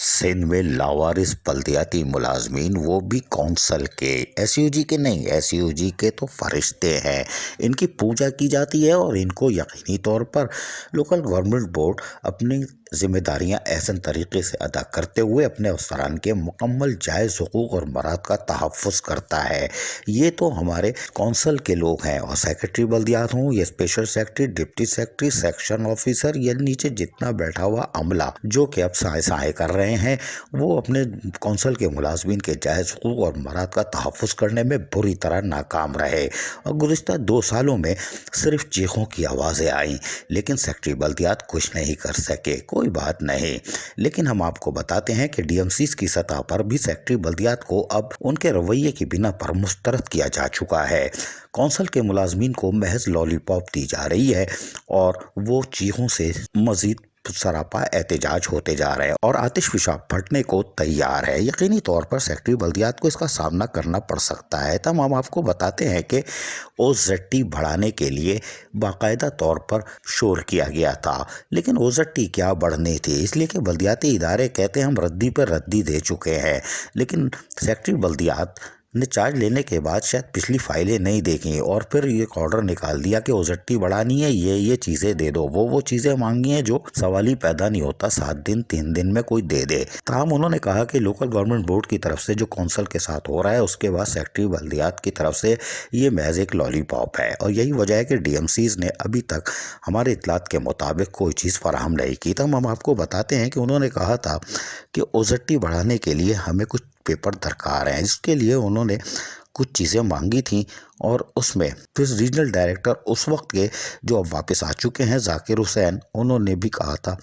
सिंध में लावारिस बल्दियाती मुलाजमीन, वो भी कौंसल के। एसयूजी के नहीं, एसयूजी के तो फरिश्ते हैं। इनकी पूजा की जाती है और इनको यकीनी तौर पर लोकल गवर्नमेंट बोर्ड अपनी जिम्मेदारियां एहसन तरीके से अदा करते हुए अपने अफसरान के मुकम्मल जायज़ हुकूक और मराद का तहफ़्फ़ुज़ करता है। ये तो हमारे कौंसल के लोग हैं, और सेक्रेटरी बल्दियात हों, ये special secretary, deputy secretary, section officer, ये नीचे जितना बैठा हुआ अमला जो कि अब साए साए कर रहे हैं, वो अपने कौंसल के मुलाजमीन के जायज़ हुकूक और मराद का तहफ़्फ़ुज़ करने में बुरी तरह नाकाम रहे। और गुज़िश्ता 2 सालों में सिर्फ चीखों की आवाज़ें आईं, लेकिन सेक्रेटरी बल्दियात कुछ नहीं कर सके। कोई बात नहीं, लेकिन हम आपको बताते हैं कि डीएमसीज की सतह पर भी सेक्रेटरी बल्दियात को अब उनके रवैये की बिना पर मुस्तरद किया जा चुका है। कौंसल के मुलाजमीन को महज लॉलीपॉप दी जा रही है और वो चीखों से मज़ीद सरापा एहतजाज होते जा रहे हैं और आतिश फिशाब फटने को तैयार है। यकीनी तौर पर सेक्रेटरी बल्दियात को इसका सामना करना पड़ सकता है। तब हम आपको बताते हैं कि ओज़ेटी बढ़ाने के लिए बाकायदा तौर पर शोर किया गया था, लेकिन ओज़ेटी क्या बढ़नी थी, इसलिए कि बल्दियाती इदारे कहते हैं हम रद्दी पर रद्दी दे चुके हैं। लेकिन सेक्रेटरी बल्दियात ने चार्ज लेने के बाद शायद पिछली फाइलें नहीं देखी और फिर एक ऑर्डर निकाल दिया कि ओज़ेटी बढ़ानी है, ये चीज़ें दे दो। वो चीज़ें मांगी हैं जो सवाल ही पैदा नहीं होता 7 दिन 3 दिन में कोई दे दे। ताहम उन्होंने कहा कि लोकल गवर्नमेंट बोर्ड की तरफ से जो कौंसल के साथ हो रहा है, उसके बाद सेक्रेटरी बल्दियात की तरफ से ये महज एक लॉलीपॉप है, और यही वजह है कि डीएमसीज ने अभी तक हमारे इतलात के मुताबिक कोई चीज़ फराहम नहीं की। तब हम आपको बताते हैं कि उन्होंने कहा था कि ओज़ेटी बढ़ाने के लिए हमें कुछ पेपर दरकार हैं, जिसके लिए उन्होंने कुछ चीज़ें मांगी थी, और उसमें फिर रीजनल डायरेक्टर उस वक्त के जो अब वापस आ चुके हैं, जाकिर हुसैन, उन्होंने भी कहा था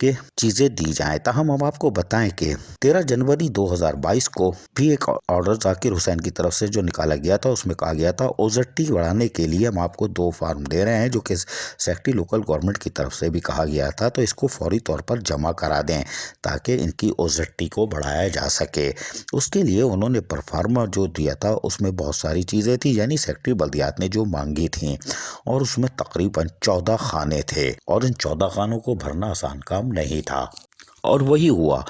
कि चीज़ें दी जाएं। ताहम हम आपको बताएं कि 13 जनवरी 2022 को भी एक ऑर्डर जाकिर हुसैन की तरफ से जो निकाला गया था, उसमें कहा गया था ओज़ेटी बढ़ाने के लिए हम आपको 2 फार्म दे रहे हैं, जो कि सेक्रेटरी लोकल गवर्नमेंट की तरफ से भी कहा गया था, तो इसको फौरी तौर पर जमा करा दें ताकि इनकी ओज़ेटी को बढ़ाया जा सके। उसके लिए उन्होंने परफार्मा जो दिया था उसमें बहुत सारी चीज़ें थी, यानी सेक्रेटरी बल्दियात ने जो मांगी थी, और उसमें तकरीबन 14 खाने थे, और इन 14 खानों को भरना आसान काम नहीं था। और वही हुआ,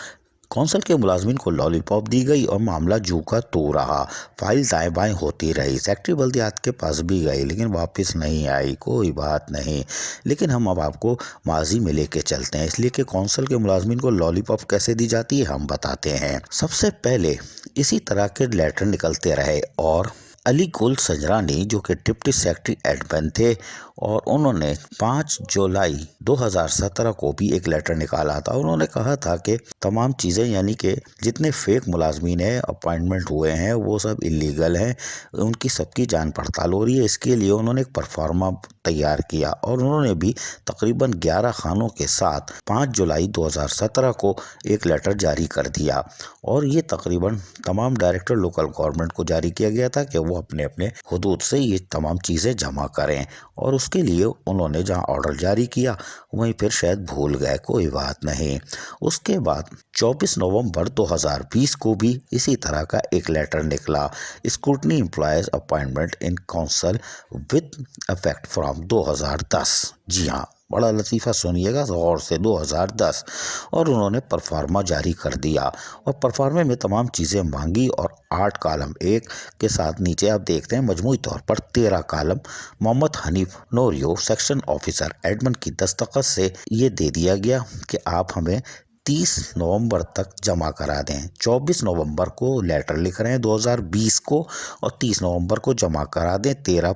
कौंसल के मुलाजमीन को लॉलीपॉप दी गई और मामला जू का तू रहा। फाइल दाएं बाएं होती रही, सेक्रेटरी बल्दियात के पास भी गई, लेकिन वापस नहीं आई। कोई बात नहीं, लेकिन हम अब आपको माजी में लेके चलते हैं, इसलिए कि कौंसल के मुलाजमीन को लॉलीपॉप कैसे दी जाती है हम बताते हैं। सबसे पहले इसी तरह के लेटर निकलते रहे, और अली गुल सजरानी जो कि डिप्टी सेक्रेटरी एडमिन थे, और उन्होंने 5 जुलाई 2017 को भी एक लेटर निकाला था। उन्होंने कहा था कि तमाम चीज़ें, यानी कि जितने फेक मुलाजमीन हैं अपॉइंटमेंट हुए हैं, वो सब इलीगल हैं, उनकी सबकी जान पड़ताल हो रही है। इसके लिए उन्होंने एक परफार्मा तैयार किया, और उन्होंने भी तकरीबन 11 खानों के साथ 5 जुलाई 2017 को एक लेटर जारी कर दिया, और ये तकरीबन तमाम डायरेक्टर लोकल गवर्नमेंट को जारी किया गया था कि वो अपने अपने हुदूद से ये तमाम चीज़ें जमा करें। और उसके लिए उन्होंने जहां ऑर्डर जारी किया वहीं फिर शायद भूल गए, कोई बात नहीं। उसके बाद 24 नवंबर 2020 को भी इसी तरह का एक लेटर निकला, scrutiny employees appointment in council with effect from 2010। जी हाँ, बड़ा लतीफ़ा सुनिएगा गौर से, 2010। और उन्होंने परफार्मा जारी कर दिया, और परफार्मे में तमाम चीज़ें मांगी, और 8 कालम एक के साथ नीचे आप देखते हैं मजमूई तौर पर 13 column Mohammad Hanif Noriyo section officer admin की दस्तखत से ये दे दिया गया कि आप हमें 30 नवंबर तक जमा करा दें। 24 नवंबर को लेटर लिख रहे हैं 2020 को, और 30 नवंबर को जमा करा दें। 13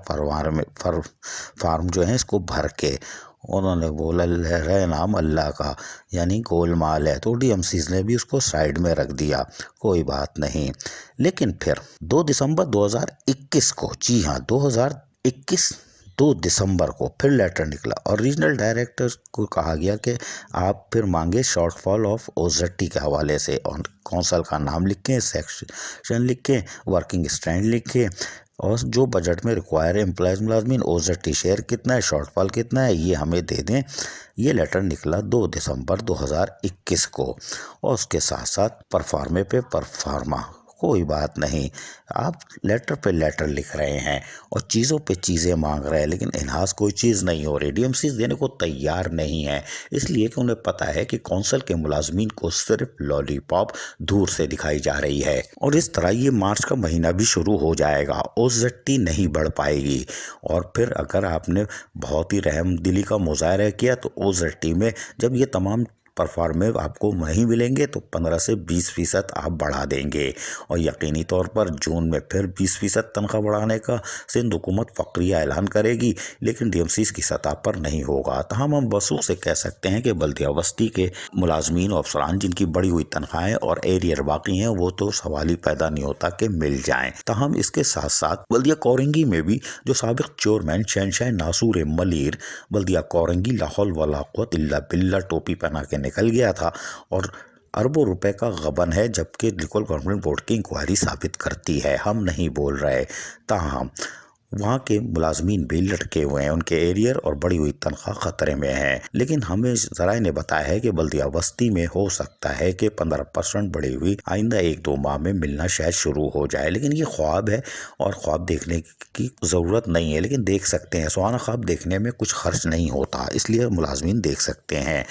फार्म जो है इसको भर के उन्होंने बोला है नाम अल्लाह का, यानी गोलमाल है, तो डीएमसीज ने भी उसको साइड में रख दिया, कोई बात नहीं। लेकिन फिर 2 दिसंबर 2021 को, जी हाँ 2021 2 दिसंबर को फिर लेटर निकला, और रीजनल डायरेक्टर को कहा गया कि आप फिर मांगे शॉर्टफॉल ऑफ ओज़ेटी के हवाले से, और कौंसल का नाम लिखें, सेक्शन लिखें, वर्किंग स्टैंड लिखें, और जो बजट में रिक्वायर है एम्प्लॉयज़ मुलाजमीन, ओज़ेटी शेयर कितना है, शॉर्टफॉल कितना है, ये हमें दे दें। ये लेटर निकला 2 दिसंबर 2021 को, और उसके साथ साथ परफार्मे पे परफार्मा कोई बात नहीं, आप लेटर पे लेटर लिख रहे हैं और चीज़ों पे चीज़ें मांग रहे हैं, लेकिन इनहास कोई चीज़ नहीं हो रही। डीएमसी देने को तैयार नहीं है, इसलिए कि उन्हें पता है कि कौंसल के मुलाजमीन को सिर्फ लॉलीपॉप दूर से दिखाई जा रही है। और इस तरह ये मार्च का महीना भी शुरू हो जाएगा, ओजेटी नहीं बढ़ पाएगी। और फिर अगर आपने बहुत ही रहमदिली का मुजाहरा किया तो ओजेटी में जब ये तमाम परफॉर्मे आपको नहीं मिलेंगे तो 15 से 20% आप बढ़ा देंगे। और यकीनी तौर पर जून में फिर 20% तनख्वाह बढ़ाने का सिंध हुकूमत फक्रिया ऐलान करेगी, लेकिन डीएमसीज की सतह पर नहीं होगा। तहम हम वसूख से कह सकते हैं कि बल्दिया बस्ती के मुलाजमीन और अफसरान जिनकी बढ़ी हुई तनख्वाहें और एरियर बाकी हैं, वो तो सवाल ही पैदा नहीं होता कि मिल जाएँ। तहम इसके साथ साथ बल्दिया कोरंगी में भी जो साबिक चेयरमैन शहनशाह नासूर मलिर बल्दिया कोरंगी लाहौल वला कुव्वत इल्ला बिल्ला टोपी पहना के निकल गया था और अरबों रुपए का गबन है, जबकि लोकल गवर्नमेंट बोर्ड की इंक्वायरी साबित करती है। हम नहीं बोल रहे। ताहम वहाँ के मुलाजमीन भी लटके हुए हैं, उनके एरियर और बढ़ी हुई तनख्वाह खतरे में है। लेकिन हमें ज़राए ने बताया है कि बल्दिया बस्ती में हो सकता है कि 15% बढ़ी हुई आइंदा 1-2 माह में मिलना शायद शुरू हो जाए, लेकिन ये ख्वाब है और ख्वाब देखने की ज़रूरत नहीं है, लेकिन देख सकते हैं। सुहाना ख्वाब देखने में कुछ खर्च नहीं होता, इसलिए मुलाजमीन देख सकते हैं।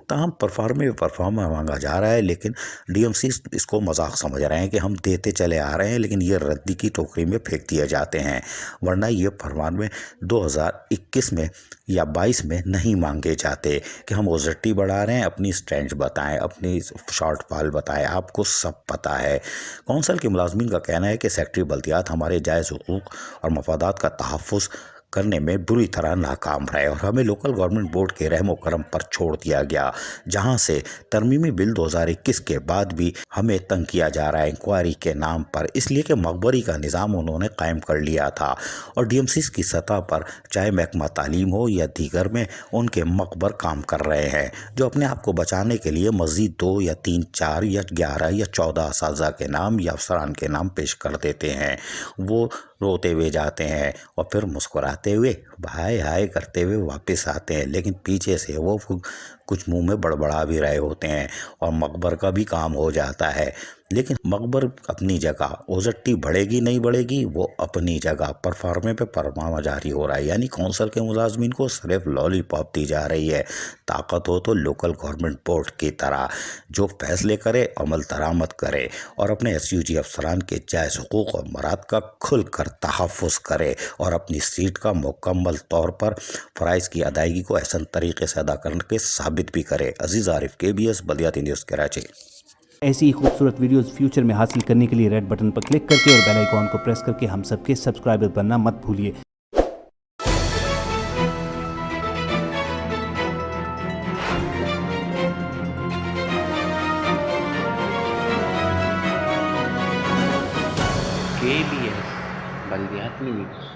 तमाम परफॉर्मा मांगा जा रहा है, लेकिन डीएमसी इसको मजाक समझ रहे हैं कि हम देते चले आ रहे हैं, लेकिन ये रद्दी की टोकरी में फेंक दिए जाते हैं। वरना ये फरमान में 2021 में या 22 में नहीं मांगे जाते कि हम ओजेटी बढ़ा रहे हैं, अपनी स्ट्रेंथ बताएं, अपनी शॉर्ट फॉल बताएं, आपको सब पता है। कौंसल के मुलाजमीन का कहना है कि सेक्रेटरी बल्दियात हमारे जायज़ हुकूक और मफादात का तहफ़्फ़ुज़ करने में बुरी तरह नाकाम रहे और हमें लोकल गवर्नमेंट बोर्ड के रहमो करम पर छोड़ दिया गया, जहां से तरमीमी बिल 2021 के बाद भी हमें तंग किया जा रहा है इंक्वायरी के नाम पर, इसलिए कि मकबरी का निज़ाम उन्होंने कायम कर लिया था। और डीएमसीज की सतह पर चाहे महकमा तालीम हो या दीगर में उनके मकबर काम कर रहे हैं, जो अपने आप को बचाने के लिए मज़ीद 2 या 3, 4 या 11 या 14 असातिज़ा के नाम या अफसरान के नाम पेश कर देते हैं। वो रोते हुए जाते हैं और फिर मुस्कुराते हुए हाय हाय करते हुए वापस आते हैं, लेकिन पीछे से वो कुछ मुंह में बड़बड़ा भी रहे होते हैं और मकबर का भी काम हो जाता है। लेकिन मकबर अपनी जगह, ओजेटी बढ़ेगी नहीं बढ़ेगी वो अपनी जगह, परफॉर्मे पे परमामा जारी हो रहा है। यानी कौंसल के मुलाजमीन को सिर्फ लॉलीपॉप दी जा रही है। ताकत हो तो लोकल गवर्नमेंट बोर्ड की तरह जो फैसले करे, अमल दरामद करे और अपने एसयूजी अफसरान के जायज़ हुकूक और मराद का खुल कर तहफ़्फ़ुज़ करे और अपनी सीट का मुकम्मल तौर पर फ़राइज़ की अदायगी को एहसन तरीके से अदा करने के साबित भी करे। अजीज़ आरिफ, KBS बल्दियाती न्यूज़ कराची। ऐसी ही खूबसूरत वीडियोस फ्यूचर में हासिल करने के लिए रेड बटन पर क्लिक करके और बेल आइकॉन को प्रेस करके हम सबके सब्सक्राइबर बनना मत भूलिए। KBS बल्दियाती न्यूज़।